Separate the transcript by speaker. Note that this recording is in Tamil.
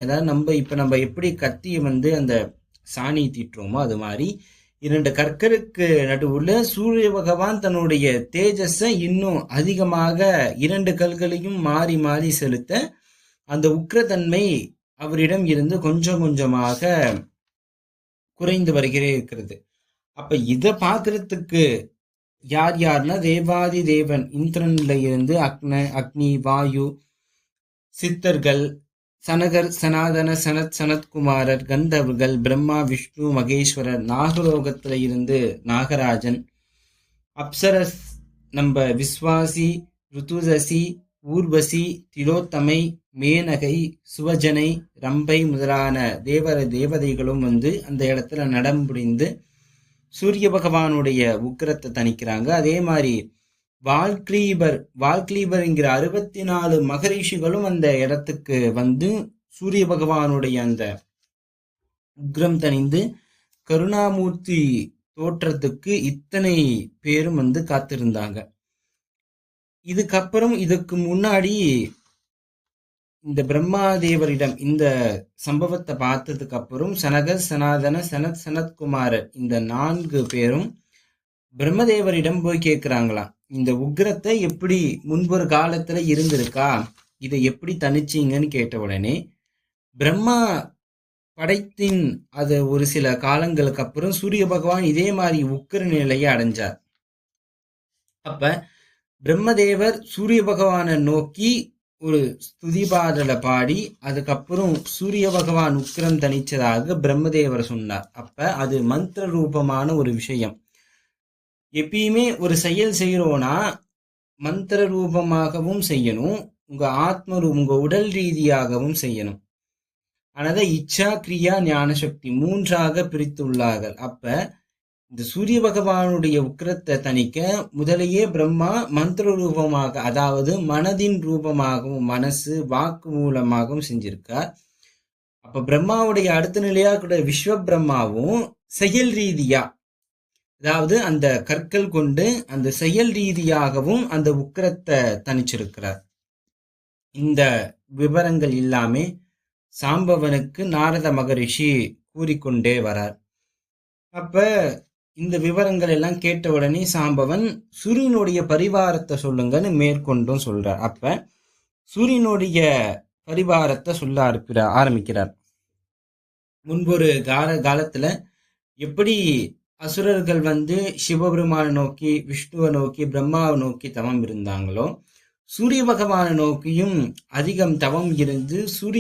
Speaker 1: அதாவது நம்ம எப்படி கத்தியை அந்த சாணி தீட்டுறோமோ அது மாதிரி 2 கற்களுக்கு நடுவுல சூரிய பகவான் தன்னுடைய தேஜஸை இன்னும் அதிகமாக 2 கல்களையும் மாறி மாறி செலுத்த அந்த உக்கிரத்தன்மை அவரிடம் இருந்து கொஞ்சம் கொஞ்சமாக குறைந்து வருகிறே இருக்கிறது. அப்ப இத பாக்குறதுக்கு யார் யார்னா தேவாதி தேவன் இந்திரன்ல இருந்து அக்னி, வாயு, சித்தர்கள், சனகர், சனாதன, சனத்குமாரர், கந்தவர்கள், பிரம்மா, விஷ்ணு, மகேஸ்வரர், நாகலோகத்துல இருந்து நாகராஜன், அப்சரஸ், நம்ம விஸ்வாசி, ருத்துதசி, ஊர்வசி, திலோத்தமை, மேனகை, சுவஜனை, ரம்பை முதலான தேவதைகளும் அந்த இடத்துல நடம் புரிந்து சூரிய பகவானுடைய உக்கிரத்தை தணிக்கிறாங்க. அதே மாதிரி வால்கிளீபர்ங்கிற 64 மகரிஷிகளும் அந்த இடத்துக்கு சூரிய பகவானுடைய அந்த உக்ரம் தணிந்து கருணாமூர்த்தி தோற்றத்துக்கு இத்தனை பேரும் காத்திருந்தாங்க. இதுக்கு முன்னாடி இந்த பிரம்மாதேவரிடம் இந்த சம்பவத்தை பார்த்ததுக்கு அப்புறம் சனகர், சனாதன, சனத்குமாரர் இந்த 4 பேரும் பிரம்மதேவரிடம் போய் கேட்கிறாங்களாம், இந்த உக்ரத்தை எப்படி முன்பொரு காலத்துல இருந்திருக்கா, இதை எப்படி தணிச்சிங்கன்னு கேட்ட உடனே பிரம்மா படைத்தின் அது ஒரு சில காலங்களுக்கு அப்புறம் சூரிய பகவான் இதே மாதிரி உக்கிர நிலையை அடைஞ்சார். அப்ப பிரம்மதேவர் சூரிய பகவானை நோக்கி ஒரு ஸ்துதிபாடலை பாடி அதுக்கப்புறம் சூரிய பகவான் உக்கிரம் தணிச்சதாக பிரம்மதேவர் சொன்னார். அப்ப அது மந்திர ரூபமான ஒரு விஷயம். எப்பயுமே ஒரு செயல் செய்யறோம்னா மந்திர ரூபமாகவும் செய்யணும், உங்க உடல் ரீதியாகவும் செய்யணும். ஆனத இச்சா, கிரியா, ஞான சக்தி 3ஆக பிரித்துள்ளார்கள். அப்ப இந்த சூரிய பகவானுடைய உக்கிரத்தை தணிக்க முதலையே பிரம்மா மந்திர ரூபமாக, அதாவது மனதின் ரூபமாகவும் மனசு வாக்கு மூலமாகவும் செஞ்சிருக்கார். அப்ப பிரம்மாவுடைய அடுத்த நிலையா கூட விஸ்வ பிரம்மாவும் செயல் ரீதியா, அதாவது அந்த கற்கள் கொண்டு அந்த செயல் ரீதியாகவும் அந்த உக்கிரத்தை தணிச்சிருக்கிறார். இந்த விவரங்கள் எல்லாமே சாம்பவனுக்கு நாரத மகரிஷி கூறிக்கொண்டே வரார். அப்ப இந்த விவரங்கள் எல்லாம் கேட்ட உடனே சாம்பவன் சூரியனுடைய பரிவாரத்தை சொல்லுங்கன்னு மேற்கொண்டும் சொல்றார். அப்ப சூரியனுடைய பரிவாரத்தை சொல்ல ஆரம்பிக்கிறார். முன்பொரு காலத்துல எப்படி அசுரர்கள் சிவபெருமானை நோக்கி, விஷ்ணுவை நோக்கி, பிரம்மாவை நோக்கி தவம் இருந்தாங்களோ, சூரிய பகவானை நோக்கியும் அதிகம் தவம் இருந்து சூரிய